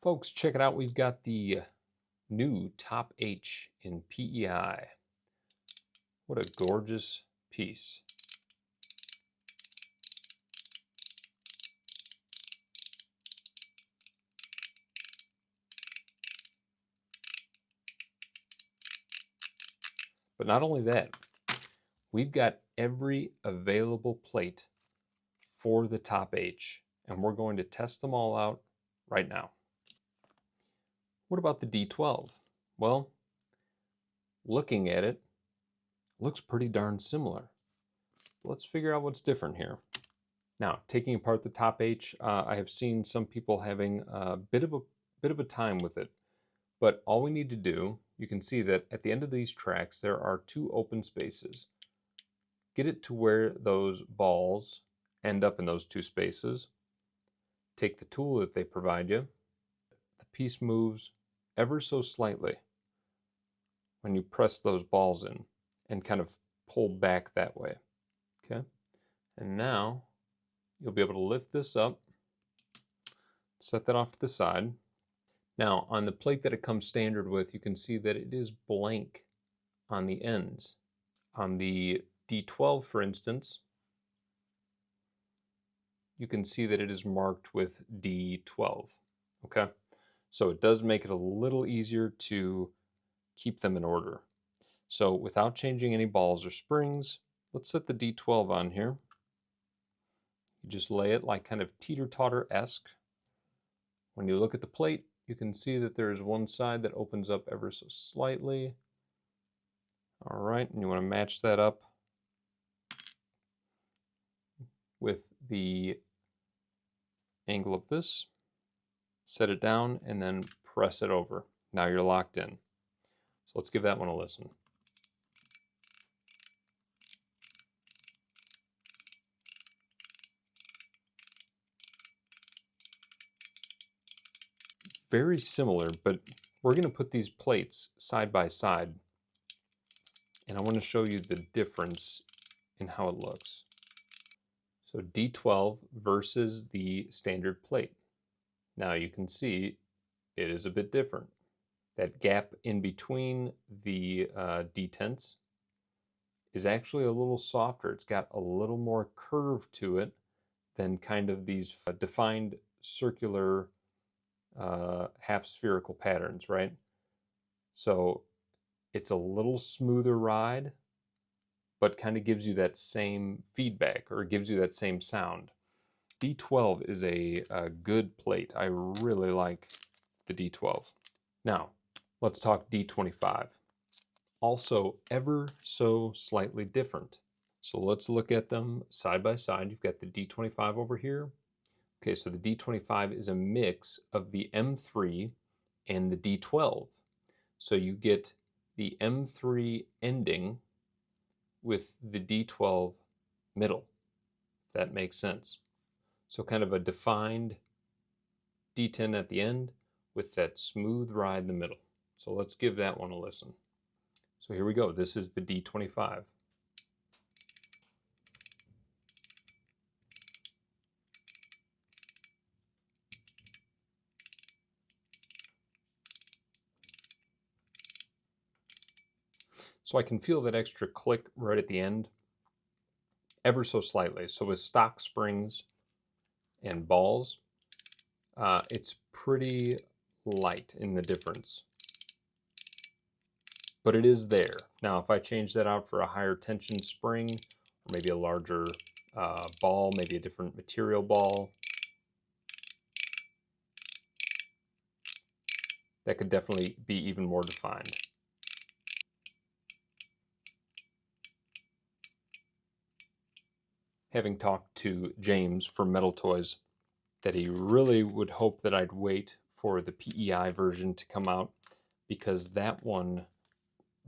Folks, check it out. We've got the new TOPH in PEI. What a gorgeous piece. But not only that, we've got every available plate for the TOPH, and we're going to test them all out right now. What about the D12? Well, looking at it, looks pretty darn similar. Let's figure out what's different here. Now, taking apart the TOPH, I have seen some people having a bit of a time with it. But all we need to do, you can see that at the end of these tracks, there are two open spaces. Get it to where those balls end up in those two spaces. Take the tool that they provide you. The piece moves ever so slightly when you press those balls in and kind of pull back that way. Okay? And now you'll be able to lift this up, set that off to the side. Now, on the plate that it comes standard with, you can see that it is blank on the ends. On the D12, for instance, you can see that it is marked with D12. Okay? So it does make it a little easier to keep them in order. So without changing any balls or springs, let's set the D12 on here. You just lay it like kind of teeter-totter-esque. When you look at the plate, you can see that there's one side that opens up ever so slightly. All right, and you want to match that up with the angle of this. Set it down and then press it over. Now you're locked in. So let's give that one a listen. Very similar, but we're going to put these plates side by side, and I want to show you the difference in how it looks. So D12 versus the standard plate. Now you can see it is a bit different. That gap in between the detents is actually a little softer. It's got a little more curve to it than kind of these defined circular half spherical patterns, right? So it's a little smoother ride, but kind of gives you that same feedback, or gives you that same sound. D12 is a good plate. I really like the D12. Now, let's talk D25. Also ever so slightly different. So let's look at them side by side. You've got the D25 over here. Okay, so the D25 is a mix of the M3 and the D12. So you get the M3 ending with the D12 middle, if that makes sense. So kind of a defined D10 at the end with that smooth ride in the middle. So let's give that one a listen. So here we go. This is the D25. So I can feel that extra click right at the end, ever so slightly. So with stock springs and balls, it's pretty light in the difference. But it is there. Now, if I change that out for a higher tension spring, or maybe a larger ball, maybe a different material ball, that could definitely be even more defined. Having talked to James from Metal Toys, that he really would hope that I'd wait for the PEI version to come out, because that one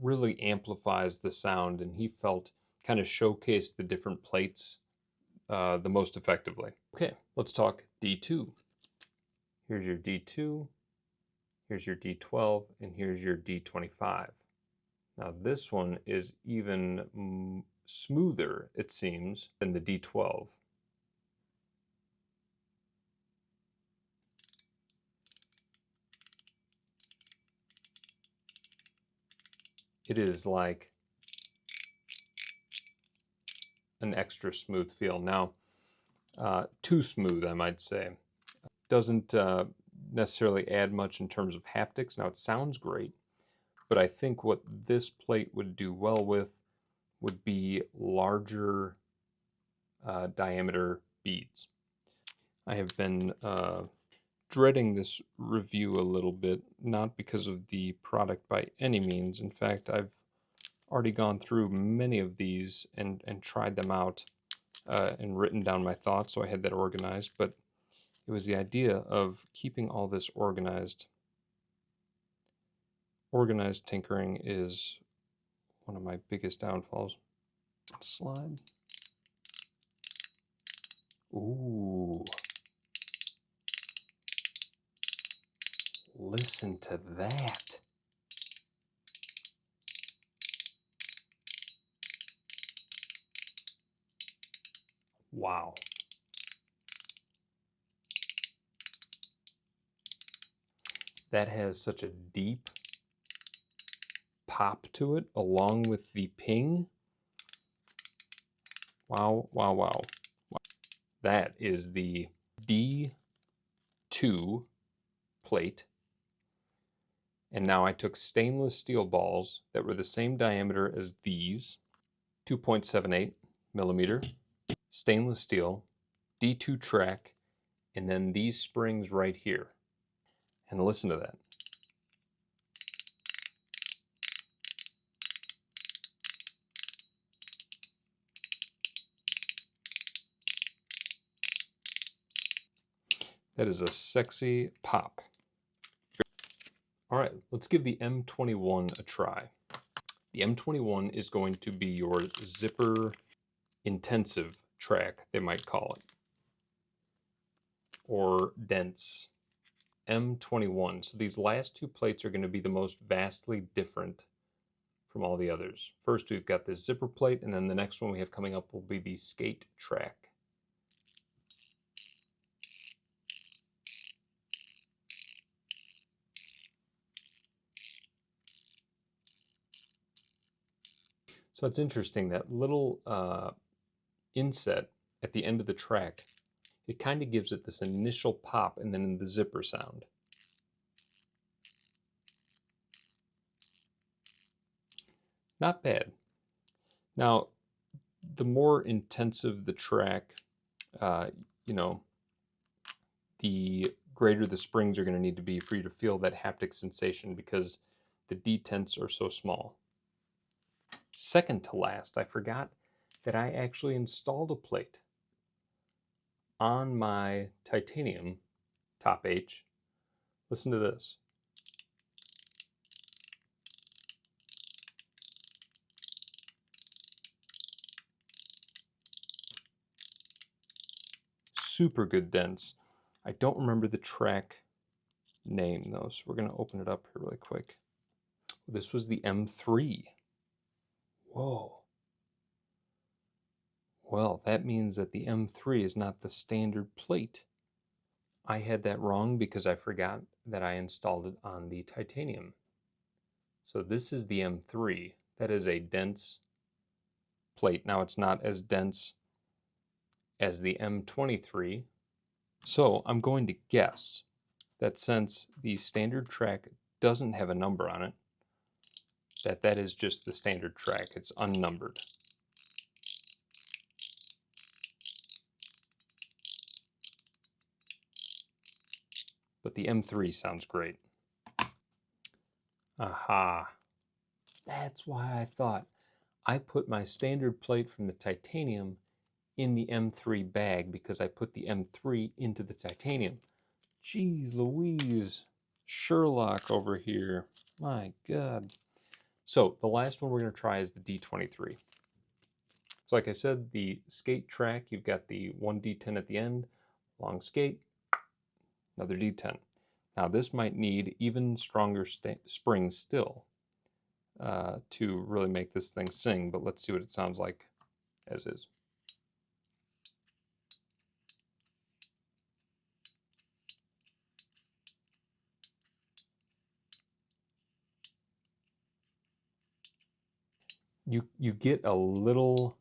really amplifies the sound, and he felt kind of showcased the different plates the most effectively. Okay, let's talk D2. Here's your D2, here's your D12, and here's your D25. Now this one is even smoother, it seems, than the D12. it is like an extra smooth feel. Now, too smooth, I might say. Doesn't necessarily add much in terms of haptics. Now, it sounds great, but I think what this plate would do well with would be larger diameter beads. I have been dreading this review a little bit, not because of the product by any means. In fact, I've already gone through many of these and tried them out and written down my thoughts, so I had that organized, but it was the idea of keeping all this organized. Organized tinkering is one of my biggest downfalls. Slide. Ooh. Listen to that. Wow. That has such a deep pop to it, along with the ping. Wow, wow, wow. That is the D2 plate. And now I took stainless steel balls that were the same diameter as these, 2.78 millimeter, stainless steel, D2 track, and then these springs right here. And listen to that. That is a sexy pop. All right, let's give the M21 a try. The M21 is going to be your zipper intensive track, they might call it, or dense. M21. So these last two plates are going to be the most vastly different from all the others. First, we've got this zipper plate, and then the next one we have coming up will be the skate track. So it's interesting, that little inset at the end of the track, it kind of gives it this initial pop and then the zipper sound. Not bad. Now, the more intensive the track, you know, the greater the springs are going to need to be for you to feel that haptic sensation, because the detents are so small. Second to last, I forgot that I actually installed a plate on my titanium TOPH. Listen to this. Super good dents. I don't remember the track name though, so we're going to open it up here really quick. This was the M3. Whoa. Well, that means that the M3 is not the standard plate. I had that wrong because I forgot that I installed it on the titanium. So this is the M3. That is a dense plate. Now it's not as dense as the M23. So I'm going to guess that since the standard track doesn't have a number on it, that is just the standard track. It's unnumbered. But the M3 sounds great. Aha. That's why I thought I put my standard plate from the titanium in the M3 bag, because I put the M3 into the titanium. Jeez Louise. Sherlock over here. My God. So the last one we're going to try is the D23. So like I said, the skate track, you've got the one D10 at the end, long skate, another D10. Now this might need even stronger springs still to really make this thing sing, but let's see what it sounds like as is. you get a little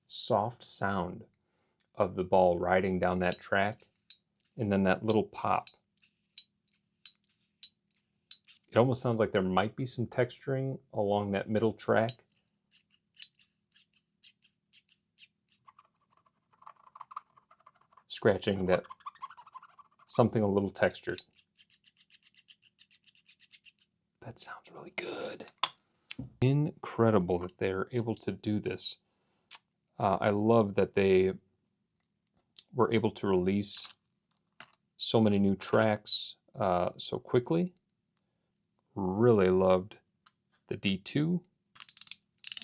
soft sound of the ball riding down that track, and then that little pop. It almost sounds like there might be some texturing along that middle track. Scratching that, something a little textured. That sounds really good. Incredible that they're able to do this. I love that they were able to release so many new tracks so quickly. Really loved the D2.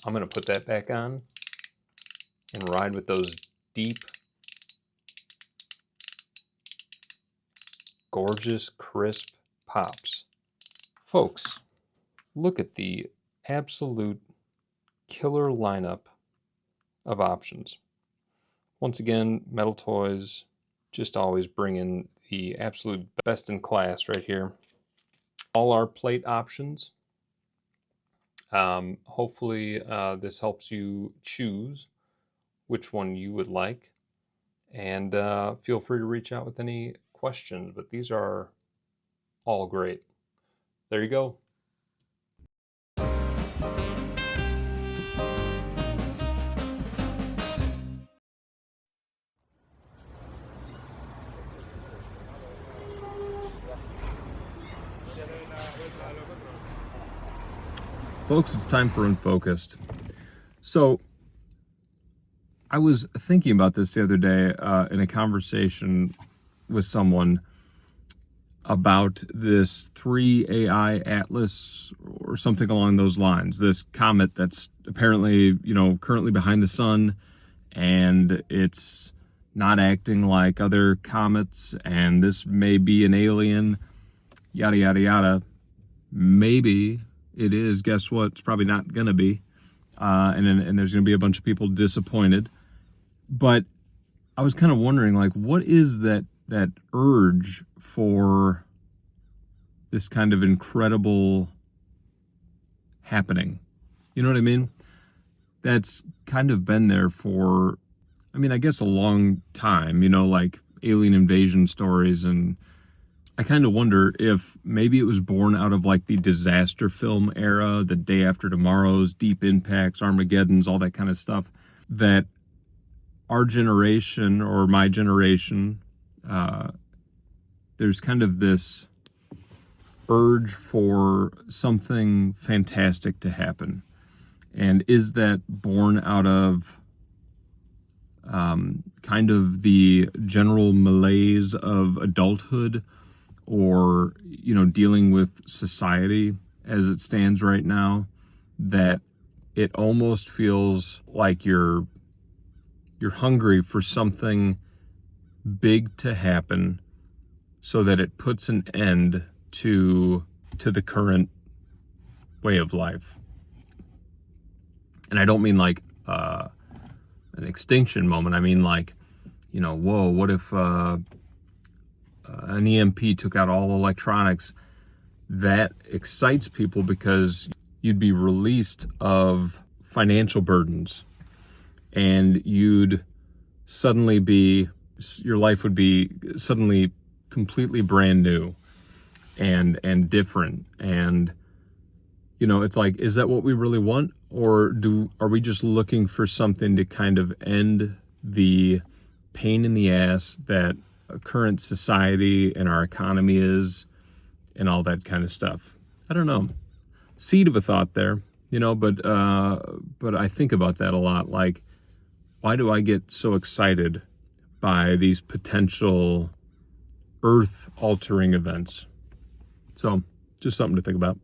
I'm going to put that back on and ride with those deep, gorgeous, crisp pops. Folks, look at the absolute killer lineup of options. Once again, Metal Toys just always bringing the absolute best in class right here. All our plate options. Hopefully this helps you choose which one you would like, and feel free to reach out with any questions, but these are all great. There you go. Folks, it's time for Unfocused. So I was thinking about this the other day in a conversation with someone about this 3AI Atlas or something along those lines. This comet that's apparently, currently behind the sun, and it's not acting like other comets, and this may be an alien, yada, yada, yada. Maybe it is. Guess what? It's probably not going to be. And there's going to be a bunch of people disappointed. But I was kind of wondering, like, what is that urge for this kind of incredible happening? You know what I mean? That's kind of been there for, I guess a long time, like alien invasion stories. And I kind of wonder if maybe it was born out of like the disaster film era, the Day After Tomorrows, Deep Impacts, Armageddons, all that kind of stuff, that our generation, or my generation, there's kind of this urge for something fantastic to happen. And is that born out of kind of the general malaise of adulthood, or, dealing with society as it stands right now, that it almost feels like you're hungry for something big to happen so that it puts an end to the current way of life. And I don't mean like an extinction moment. I mean like, whoa, what if an EMP took out all electronics? That excites people because you'd be released of financial burdens, and you'd suddenly your life would be suddenly completely brand new and different. And it's like, is that what we really want? Or are we just looking for something to kind of end the pain in the ass that current society and our economy is, and all that kind of stuff? I don't know. Seed of a thought there, but I think about that a lot. Like, why do I get so excited by these potential earth altering events? So just something to think about.